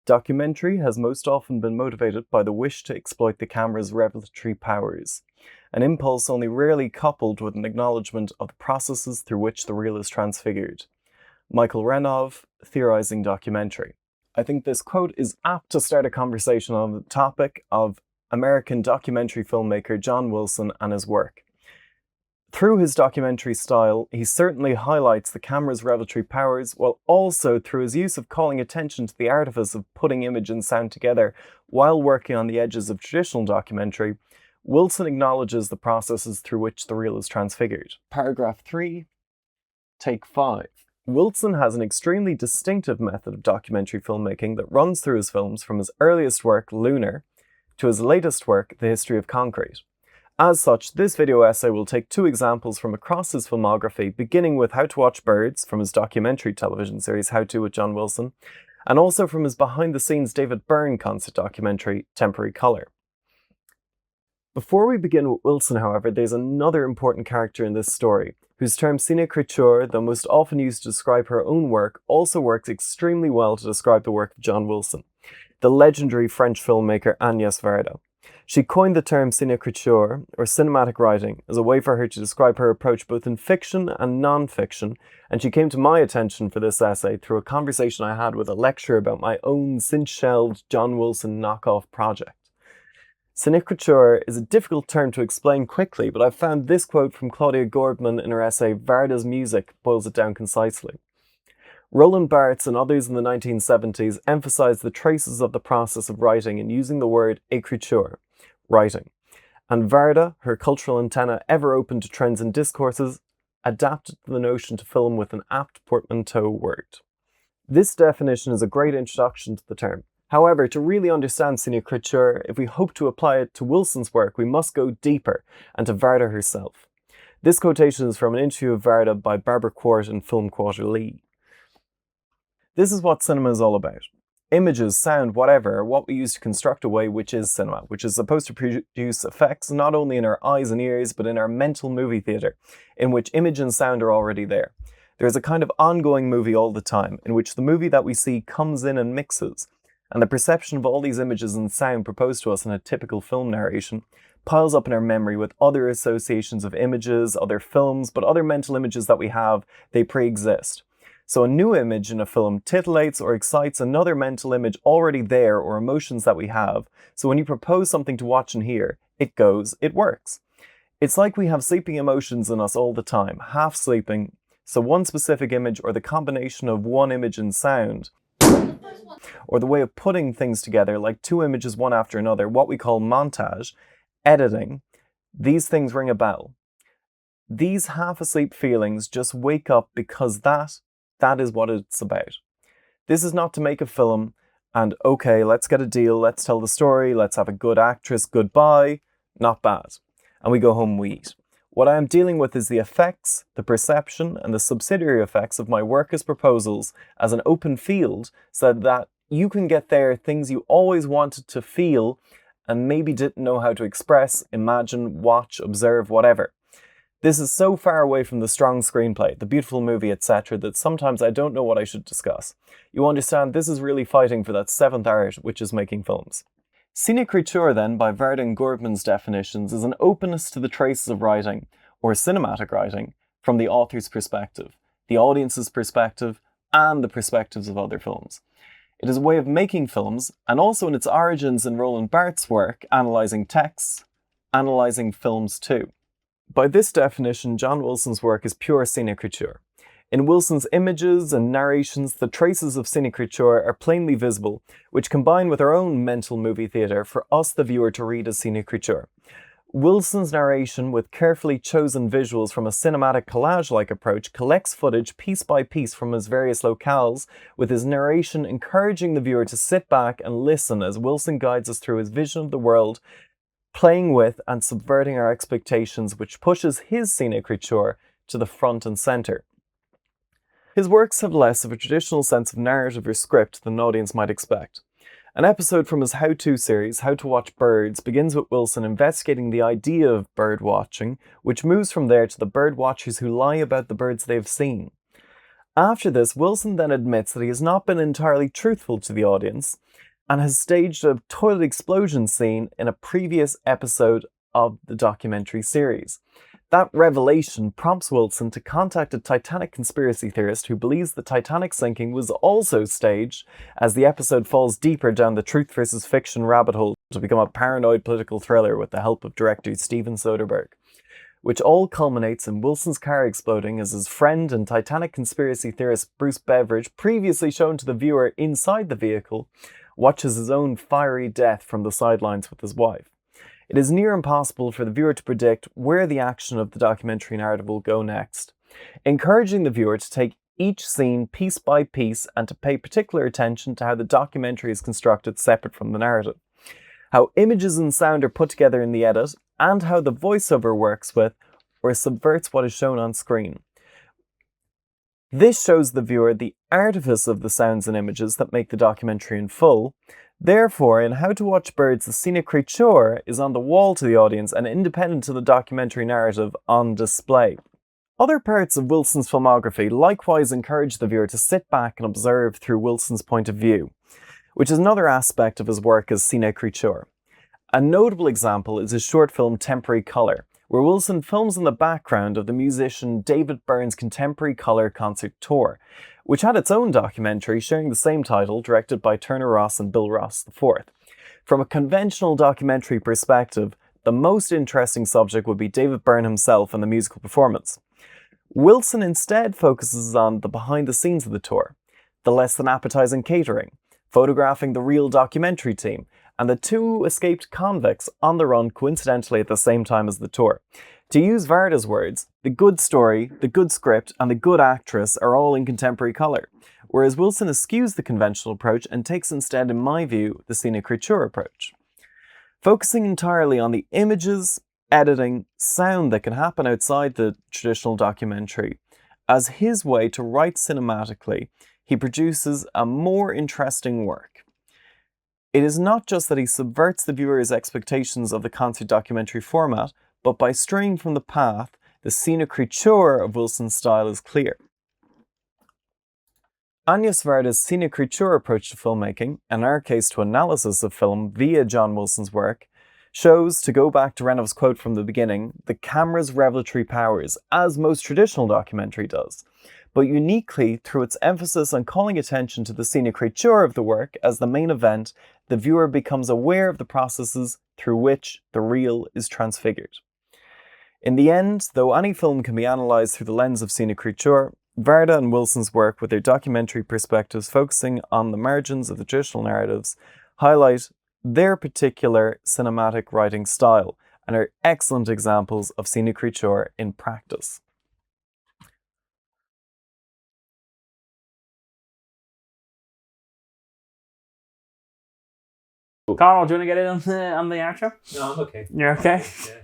Documentary has most often been motivated by the wish to exploit the camera's revelatory powers, an impulse only rarely coupled with an acknowledgement of the processes through which the reel is transfigured. Michael Renov, Theorizing Documentary. I think this quote is apt to start a conversation on the topic of American documentary filmmaker John Wilson and his work. Through his documentary style, he certainly highlights the camera's revelatory powers, while also through his use of calling attention to the artifice of putting image and sound together while working on the edges of traditional documentary, Wilson acknowledges the processes through which the reel is transfigured. Paragraph 3, take 5. Wilson has an extremely distinctive method of documentary filmmaking that runs through his films from his earliest work, Looner, to his latest work, The History of Concrete. As such, this video essay will take two examples from across his filmography, beginning with How to Watch Birds from his documentary television series How To with John Wilson, and also from his behind-the-scenes David Byrne concert documentary Temporary Colour. Before we begin with Wilson, however, there's another important character in this story, whose term Ciné-Criture, though most often used to describe her own work, also works extremely well to describe the work of John Wilson, the legendary French filmmaker Agnès Varda. She coined the term cinécriture, or cinematic writing, as a way for her to describe her approach both in fiction and non-fiction, and she came to my attention for this essay through a conversation I had with a lecturer about my own since-shelved John Wilson knockoff project. Cinécriture is a difficult term to explain quickly, but I've found this quote from Claudia Gordman in her essay Varda's Music boils it down concisely. Roland Barthes and others in the 1970s emphasized the traces of the process of writing in using the word écriture, writing. And Varda, her cultural antenna ever open to trends and discourses, adapted the notion to film with an apt portmanteau word. This definition is a great introduction to the term. However, to really understand cinécriture, if we hope to apply it to Wilson's work, we must go deeper, and to Varda herself. This quotation is from an interview of Varda by Barbara Quart in Film Quarterly. This is what cinema is all about. Images, sound, whatever, are what we use to construct a way which is cinema, which is supposed to produce effects not only in our eyes and ears, but in our mental movie theatre, in which image and sound are already there. There is a kind of ongoing movie all the time, in which the movie that we see comes in and mixes, and the perception of all these images and sound proposed to us in a typical film narration piles up in our memory with other associations of images, other films, but other mental images that we have, they pre-exist. So a new image in a film titillates or excites another mental image already there or emotions that we have. So when you propose something to watch and hear, it goes, it works. It's like we have sleeping emotions in us all the time, half sleeping. So one specific image or the combination of one image and sound, or the way of putting things together like two images one after another, what we call montage, editing, these things ring a bell. These half asleep feelings just wake up because that is what it's about. This is not to make a film and, okay, let's get a deal, let's tell the story, let's have a good actress, goodbye, not bad. And we go home and we eat. What I am dealing with is the effects, the perception, and the subsidiary effects of my work as proposals as an open field so that you can get there things you always wanted to feel and maybe didn't know how to express, imagine, watch, observe, whatever. This is so far away from the strong screenplay, the beautiful movie, etc. that sometimes I don't know what I should discuss. You understand, this is really fighting for that seventh art, which is making films. Cinécriture then, by Varda and Gordman's definitions, is an openness to the traces of writing, or cinematic writing, from the author's perspective, the audience's perspective, and the perspectives of other films. It is a way of making films, and also in its origins in Roland Barthes' work, analysing texts, analysing films too. By this definition, John Wilson's work is pure cinécriture. In Wilson's images and narrations, the traces of cinécriture are plainly visible, which combine with our own mental movie theatre for us, the viewer, to read as cinécriture. Wilson's narration, with carefully chosen visuals from a cinematic collage-like approach, collects footage piece by piece from his various locales, with his narration encouraging the viewer to sit back and listen as Wilson guides us through his vision of the world, playing with and subverting our expectations, which pushes his cinécriture to the front and centre. His works have less of a traditional sense of narrative or script than an audience might expect. An episode from his How To series, How to Watch Birds, begins with Wilson investigating the idea of bird watching, which moves from there to the bird watchers who lie about the birds they've seen. After this, Wilson then admits that he has not been entirely truthful to the audience and has staged a toilet explosion scene in a previous episode of the documentary series. That revelation prompts Wilson to contact a Titanic conspiracy theorist who believes the Titanic sinking was also staged, as the episode falls deeper down the truth versus fiction rabbit hole to become a paranoid political thriller with the help of director Steven Soderbergh, which all culminates in Wilson's car exploding as his friend and Titanic conspiracy theorist Bruce Beveridge, previously shown to the viewer inside the vehicle, watches his own fiery death from the sidelines with his wife. It is near impossible for the viewer to predict where the action of the documentary narrative will go next, encouraging the viewer to take each scene piece by piece and to pay particular attention to how the documentary is constructed separate from the narrative, how images and sound are put together in the edit, and how the voiceover works with or subverts what is shown on screen. This shows the viewer the artifice of the sounds and images that make the documentary in full. Therefore, in How to Watch Birds, the Ciné-Criture is on the wall to the audience and independent to the documentary narrative on display. Other parts of Wilson's filmography likewise encourage the viewer to sit back and observe through Wilson's point of view, which is another aspect of his work as Ciné-Criture. A notable example is his short film Temporary Colour, where Wilson films in the background of the musician David Byrne's Contemporary Colour concert tour, which had its own documentary sharing the same title, directed by Turner Ross and Bill Ross IV. From a conventional documentary perspective, the most interesting subject would be David Byrne himself and the musical performance. Wilson instead focuses on the behind the scenes of the tour, the less than appetizing catering, photographing the real documentary team, and the two escaped convicts on the run coincidentally at the same time as the tour. To use Varda's words, the good story, the good script, and the good actress are all in contemporary colour, whereas Wilson eschews the conventional approach and takes instead, in my view, the Ciné-Criture approach. Focusing entirely on the images, editing, sound that can happen outside the traditional documentary, as his way to write cinematically, he produces a more interesting work. It is not just that he subverts the viewer's expectations of the concert documentary format, but by straying from the path, the Ciné-Criture of Wilson's style is clear. Agnès Varda's Ciné-Criture approach to filmmaking, in our case to analysis of film via John Wilson's work, shows, to go back to Renov's quote from the beginning, the camera's revelatory powers, as most traditional documentary does, but uniquely through its emphasis on calling attention to the Ciné-Criture of the work as the main event, the viewer becomes aware of the processes through which the real is transfigured. In the end, though any film can be analysed through the lens of Ciné-Criture, Varda and Wilson's work with their documentary perspectives focusing on the margins of the traditional narratives highlight their particular cinematic writing style and are excellent examples of Ciné-Criture in practice. Carl, do you want to get in on the outro? No, I'm okay. You're okay? Yeah.